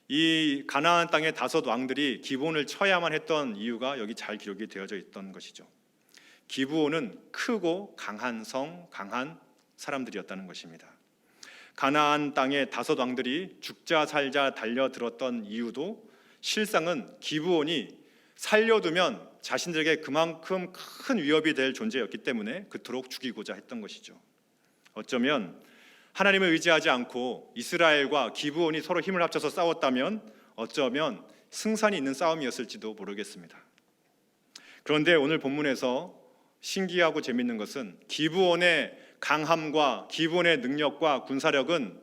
이 가나안 땅의 다섯 왕들이 기브온을 쳐야만 했던 이유가 여기 잘 기록이 되어져 있던 것이죠. 기브온은 크고 강한 성, 강한 사람들이었다는 것입니다. 가나안 땅의 다섯 왕들이 죽자 살자 달려들었던 이유도 실상은 기브온이 살려두면 자신들에게 그만큼 큰 위협이 될 존재였기 때문에 그토록 죽이고자 했던 것이죠. 어쩌면 하나님을 의지하지 않고 이스라엘과 기브온이 서로 힘을 합쳐서 싸웠다면 어쩌면 승산이 있는 싸움이었을지도 모르겠습니다. 그런데 오늘 본문에서 신기하고 재밌는 것은 기브온의 강함과 기브온의 능력과 군사력은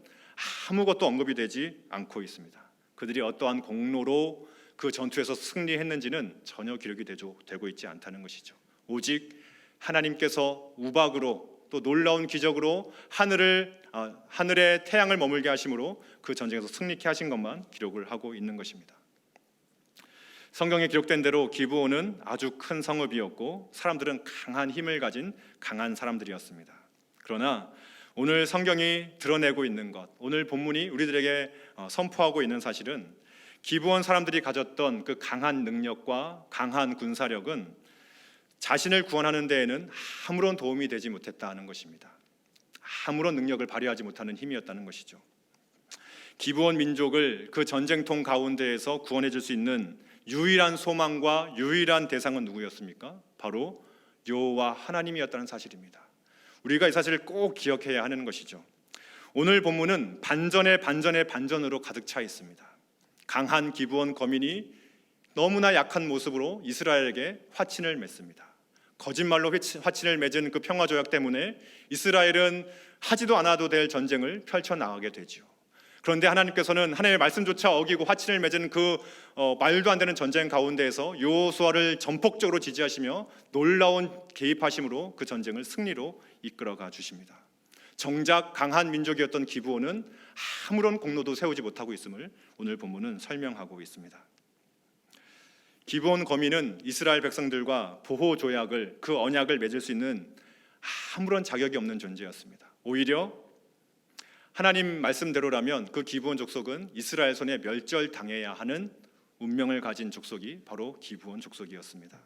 아무것도 언급이 되지 않고 있습니다. 그들이 어떠한 공로로 그 전투에서 승리했는지는 전혀 기록이 되고 있지 않다는 것이죠. 오직 하나님께서 우박으로 또 놀라운 기적으로 하늘에 태양을 머물게 하심으로 그 전쟁에서 승리케 하신 것만 기록을 하고 있는 것입니다. 성경에 기록된 대로 기브온은 아주 큰 성읍이었고 사람들은 강한 힘을 가진 강한 사람들이었습니다. 그러나 오늘 성경이 드러내고 있는 것, 오늘 본문이 우리들에게 선포하고 있는 사실은 기브온 사람들이 가졌던 그 강한 능력과 강한 군사력은 자신을 구원하는 데에는 아무런 도움이 되지 못했다는 것입니다. 아무런 능력을 발휘하지 못하는 힘이었다는 것이죠. 기브온 민족을 그 전쟁통 가운데에서 구원해 줄 수 있는 유일한 소망과 유일한 대상은 누구였습니까? 바로 여호와 하나님이었다는 사실입니다. 우리가 이 사실을 꼭 기억해야 하는 것이죠. 오늘 본문은 반전의 반전으로 가득 차 있습니다. 강한 기브온 거민이 너무나 약한 모습으로 이스라엘에게 화친을 맺습니다. 거짓말로 화친을 맺은 그 평화조약 때문에 이스라엘은 하지도 않아도 될 전쟁을 펼쳐나가게 되죠. 그런데 하나님께서는 하나님의 말씀조차 어기고 화친을 맺은 그 말도 안 되는 전쟁 가운데에서 여호수아를 전폭적으로 지지하시며 놀라운 개입하심으로 그 전쟁을 승리로 이끌어가 주십니다. 정작 강한 민족이었던 기브온은 아무런 공로도 세우지 못하고 있음을 오늘 본문은 설명하고 있습니다. 기브온 거민은 이스라엘 백성들과 보호 조약을, 그 언약을 맺을 수 있는 아무런 자격이 없는 존재였습니다. 오히려 하나님 말씀대로라면 그 기브온 족속은 이스라엘 손에 멸절당해야 하는 운명을 가진 족속이 바로 기브온 족속이었습니다.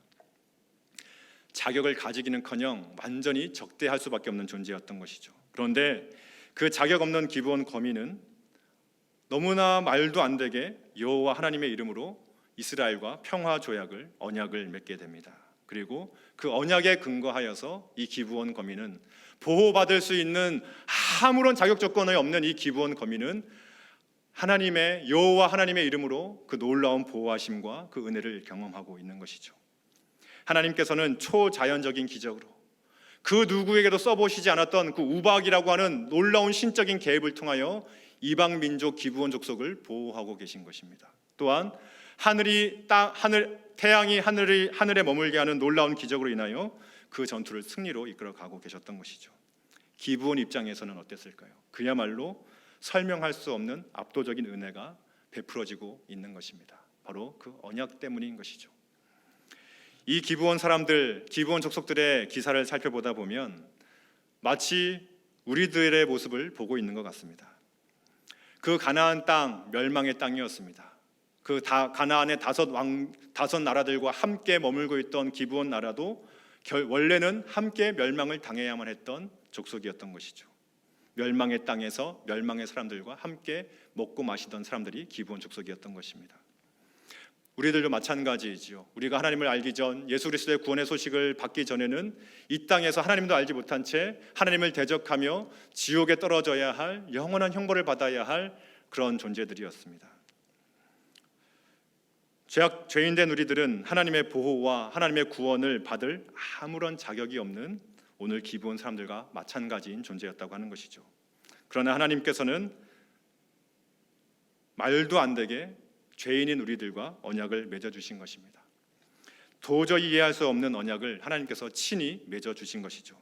자격을 가지기는커녕 완전히 적대할 수밖에 없는 존재였던 것이죠. 그런데 그 자격 없는 기브온 거민은 너무나 말도 안 되게 여호와 하나님의 이름으로 이스라엘과 평화 조약을, 언약을 맺게 됩니다. 그리고 그 언약에 근거하여서 이 기브온 거민은 보호받을 수 있는 아무런 자격 조건이 없는 이 기브온 거민은 하나님의 여호와 하나님의 이름으로 그 놀라운 보호하심과 그 은혜를 경험하고 있는 것이죠. 하나님께서는 초자연적인 기적으로 그 누구에게도 써보시지 않았던 그 우박이라고 하는 놀라운 신적인 계획을 통하여 이방 민족 기브온 족속을 보호하고 계신 것입니다. 또한 태양이 하늘에 머물게 하는 놀라운 기적으로 인하여 그 전투를 승리로 이끌어가고 계셨던 것이죠. 기브온 입장에서는 어땠을까요? 그야말로 설명할 수 없는 압도적인 은혜가 베풀어지고 있는 것입니다. 바로 그 언약 때문인 것이죠. 이 기브온 사람들, 기브온 족속들의 기사를 살펴보다 보면 마치 우리들의 모습을 보고 있는 것 같습니다. 그 가나안 땅, 멸망의 땅이었습니다. 그 가나안의 다섯 나라들과 함께 머물고 있던 기브온 나라도 원래는 함께 멸망을 당해야만 했던 족속이었던 것이죠. 멸망의 땅에서 멸망의 사람들과 함께 먹고 마시던 사람들이 기브온 족속이었던 것입니다. 우리들도 마찬가지이지요. 우리가 하나님을 알기 전, 예수 그리스도의 구원의 소식을 받기 전에는 이 땅에서 하나님도 알지 못한 채 하나님을 대적하며 지옥에 떨어져야 할, 영원한 형벌을 받아야 할 그런 존재들이었습니다. 죄인된 우리들은 하나님의 보호와 하나님의 구원을 받을 아무런 자격이 없는 오늘 기브온 사람들과 마찬가지인 존재였다고 하는 것이죠. 그러나 하나님께서는 말도 안 되게 죄인인 우리들과 언약을 맺어주신 것입니다. 도저히 이해할 수 없는 언약을 하나님께서 친히 맺어주신 것이죠.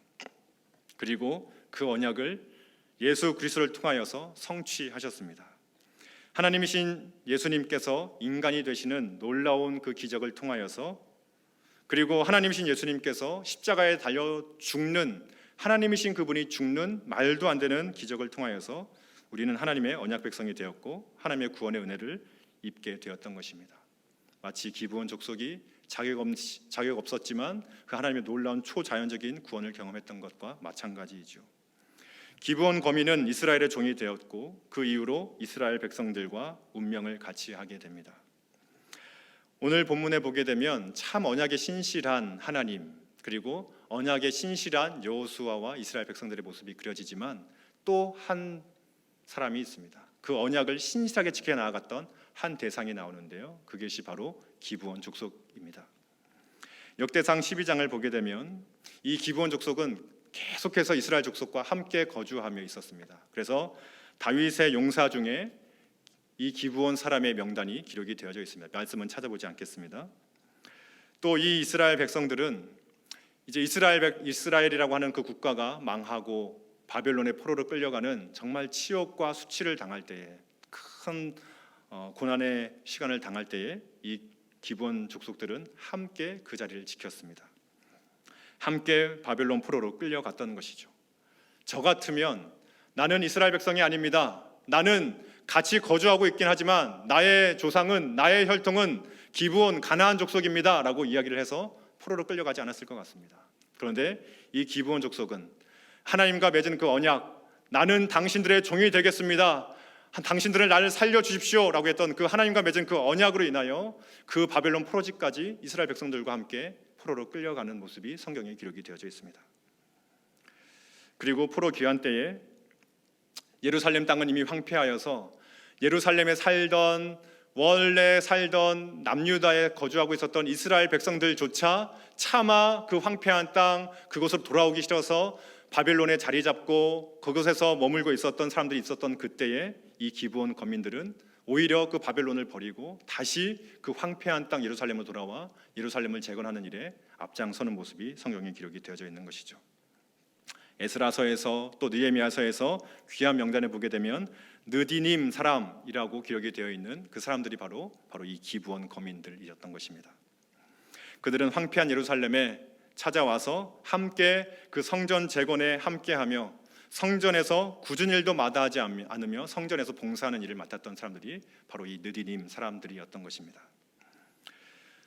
그리고 그 언약을 예수 그리스도를 통하여서 성취하셨습니다. 하나님이신 예수님께서 인간이 되시는 놀라운 그 기적을 통하여서, 그리고 하나님이신 예수님께서 십자가에 달려 죽는, 하나님이신 그분이 죽는 말도 안 되는 기적을 통하여서 우리는 하나님의 언약 백성이 되었고 하나님의 구원의 은혜를 입게 되었던 것입니다. 마치 기브온 족속이 자격 없었지만 그 하나님의 놀라운 초자연적인 구원을 경험했던 것과 마찬가지이죠. 기브온 거민은 이스라엘의 종이 되었고 그 이후로 이스라엘 백성들과 운명을 같이 하게 됩니다. 오늘 본문에 보게 되면 참 언약의 신실한 하나님, 그리고 언약의 신실한 여호수아와 이스라엘 백성들의 모습이 그려지지만 또 한 사람이 있습니다. 그 언약을 신실하게 지켜나갔던 한 대상이 나오는데요, 그것이 바로 기브온 족속입니다. 역대상 12장을 보게 되면 이 기브온 족속은 계속해서 이스라엘 족속과 함께 거주하며 있었습니다. 그래서 다윗의 용사 중에 이 기브온 사람의 명단이 기록이 되어져 있습니다. 말씀은 찾아보지 않겠습니다. 또 이 이스라엘 백성들은 이제 이스라엘이라고 하는 그 국가가 망하고 바벨론의 포로로 끌려가는 정말 치욕과 수치를 당할 때에, 큰 고난의 시간을 당할 때에 이 기브온 족속들은 함께 그 자리를 지켰습니다. 함께 바벨론 포로로 끌려갔던 것이죠. 저 같으면 나는 이스라엘 백성이 아닙니다. 나는 같이 거주하고 있긴 하지만 나의 조상은, 나의 혈통은 기브온 가나안 족속입니다 라고 이야기를 해서 포로로 끌려가지 않았을 것 같습니다. 그런데 이 기브온 족속은 하나님과 맺은 그 언약, 나는 당신들의 종이 되겠습니다, 당신들을 나를 살려주십시오 라고 했던 그 하나님과 맺은 그 언약으로 인하여 그 바벨론 포로지까지 이스라엘 백성들과 함께 포로로 끌려가는 모습이 성경에 기록이 되어져 있습니다. 그리고 포로 귀환 때에 예루살렘 땅은 이미 황폐하여서 예루살렘에 원래 살던 남유다에 거주하고 있었던 이스라엘 백성들조차 차마 그 황폐한 땅, 그곳으로 돌아오기 싫어서 바벨론에 자리 잡고 그곳에서 머물고 있었던 사람들이 있었던 그때에 이 기브온 거민들은 오히려 그 바벨론을 버리고 다시 그 황폐한 땅 예루살렘으로 돌아와 예루살렘을 재건하는 일에 앞장서는 모습이 성경에 기록이 되어져 있는 것이죠. 에스라서에서 또 느헤미야서에서 귀한 명단에 보게 되면 느디님 사람이라고 기록이 되어 있는 그 사람들이 바로 이 기브온 거민들이었던 것입니다. 그들은 황폐한 예루살렘에 찾아와서 함께 그 성전 재건에 함께하며 성전에서 굳은 일도 마다하지 않으며 성전에서 봉사하는 일을 맡았던 사람들이 바로 이 느디님 사람들이었던 것입니다.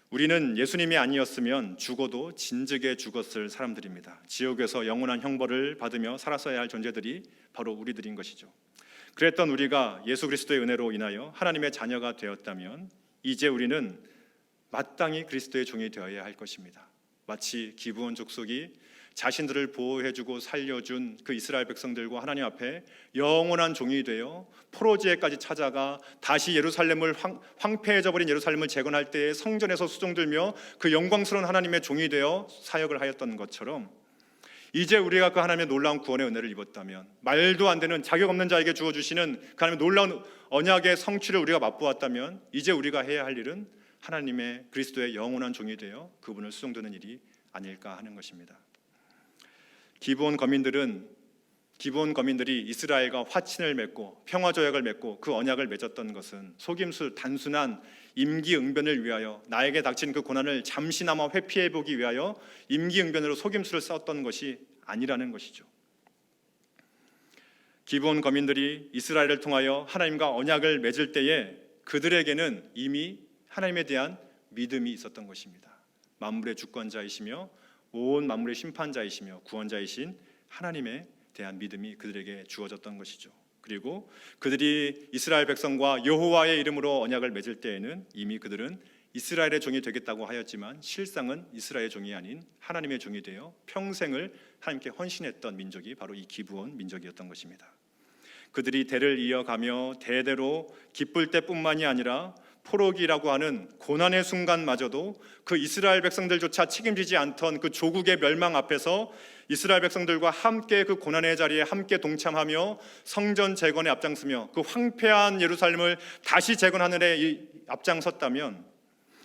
우리는 예수님이 아니었으면 죽어도 진즉에 죽었을 사람들입니다. 지옥에서 영원한 형벌을 받으며 살았어야 할 존재들이 바로 우리들인 것이죠. 그랬던 우리가 예수 그리스도의 은혜로 인하여 하나님의 자녀가 되었다면 이제 우리는 마땅히 그리스도의 종이 되어야 할 것입니다. 마치 기브온 족속이 자신들을 보호해주고 살려준 그 이스라엘 백성들과 하나님 앞에 영원한 종이 되어 포로지에까지 찾아가 다시 예루살렘을 황폐해져 버린 예루살렘을 재건할 때에 성전에서 수종들며 그 영광스러운 하나님의 종이 되어 사역을 하였던 것처럼 이제 우리가 그 하나님의 놀라운 구원의 은혜를 입었다면, 말도 안 되는 자격 없는 자에게 주어주시는 그 하나님의 놀라운 언약의 성취를 우리가 맛보았다면 이제 우리가 해야 할 일은 하나님의 그리스도의 영원한 종이 되어 그분을 수종드는 일이 아닐까 하는 것입니다. 기브온 거민들은 기브온 거민들이 이스라엘과 화친을 맺고 평화 조약을 맺고 그 언약을 맺었던 것은 속임수 단순한 임기응변을 위하여 나에게 닥친 그 고난을 잠시나마 회피해 보기 위하여 임기응변으로 속임수를 썼던 것이 아니라는 것이죠. 기브온 거민들이 이스라엘을 통하여 하나님과 언약을 맺을 때에 그들에게는 이미 하나님에 대한 믿음이 있었던 것입니다. 만물의 주권자이시며 온 만물의 심판자이시며 구원자이신 하나님에 대한 믿음이 그들에게 주어졌던 것이죠. 그리고 그들이 이스라엘 백성과 여호와의 이름으로 언약을 맺을 때에는 이미 그들은 이스라엘의 종이 되겠다고 하였지만 실상은 이스라엘의 종이 아닌 하나님의 종이 되어 평생을 하나님께 헌신했던 민족이 바로 이 기브온 민족이었던 것입니다. 그들이 대를 이어가며 대대로 기쁠 때뿐만이 아니라 포로기라고 하는 고난의 순간마저도 그 이스라엘 백성들조차 책임지지 않던 그 조국의 멸망 앞에서 이스라엘 백성들과 함께 그 고난의 자리에 함께 동참하며 성전 재건에 앞장서며 그 황폐한 예루살렘을 다시 재건하는 데 앞장섰다면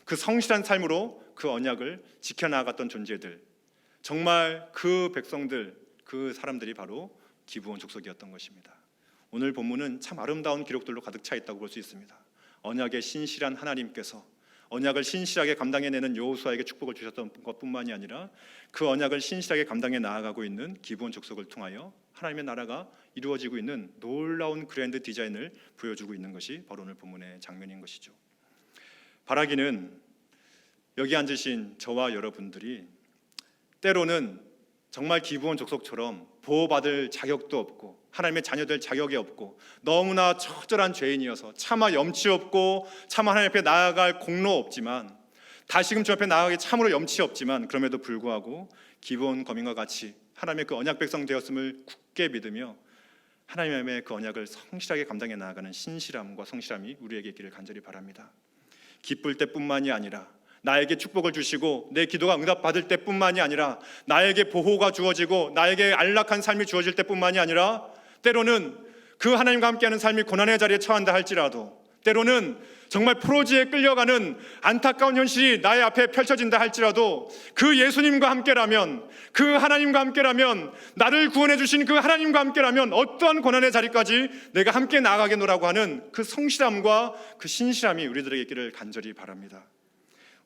그 성실한 삶으로 그 언약을 지켜나갔던 존재들, 정말 그 백성들, 그 사람들이 바로 기브온 족속이었던 것입니다. 오늘 본문은 참 아름다운 기록들로 가득 차 있다고 볼 수 있습니다. 언약의 신실한 하나님께서 언약을 신실하게 감당해내는 여호수아에게 축복을 주셨던 것뿐만이 아니라 그 언약을 신실하게 감당해 나아가고 있는 기브온 족속을 통하여 하나님의 나라가 이루어지고 있는 놀라운 그랜드 디자인을 보여주고 있는 것이 바로 오늘 본문의 장면인 것이죠. 바라기는 여기 앉으신 저와 여러분들이 때로는 정말 기브온 족속처럼 보호받을 자격도 없고 하나님의 자녀될 자격이 없고 너무나 처절한 죄인이어서 차마 염치 없고 차마 하나님 앞에 나아갈 공로 없지만 다시금 주 앞에 나아가기 참으로 염치 없지만 그럼에도 불구하고 기브온 거민과 같이 하나님의 그 언약 백성 되었음을 굳게 믿으며 하나님의 그 언약을 성실하게 감당해 나아가는 신실함과 성실함이 우리에게 있기를 간절히 바랍니다. 기쁠 때뿐만이 아니라 나에게 축복을 주시고 내 기도가 응답받을 때뿐만이 아니라 나에게 보호가 주어지고 나에게 안락한 삶이 주어질 때뿐만이 아니라 때로는 그 하나님과 함께하는 삶이 고난의 자리에 처한다 할지라도 때로는 정말 포로지에 끌려가는 안타까운 현실이 나의 앞에 펼쳐진다 할지라도 그 예수님과 함께라면 그 하나님과 함께라면 나를 구원해 주신 그 하나님과 함께라면 어떠한 고난의 자리까지 내가 함께 나아가겠노라고 하는 그 성실함과 그 신실함이 우리들에게 있기를 간절히 바랍니다.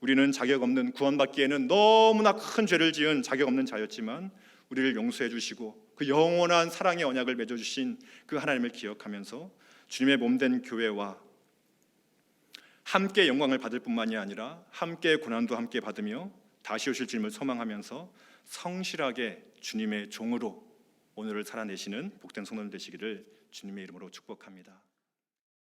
우리는 자격 없는 구원받기에는 너무나 큰 죄를 지은 자격 없는 자였지만 우리를 용서해 주시고 그 영원한 사랑의 언약을 맺어주신 그 하나님을 기억하면서 주님의 몸된 교회와 함께 영광을 받을 뿐만이 아니라 함께 고난도 함께 받으며 다시 오실 주님을 소망하면서 성실하게 주님의 종으로 오늘을 살아내시는 복된 성도들 되시기를 주님의 이름으로 축복합니다.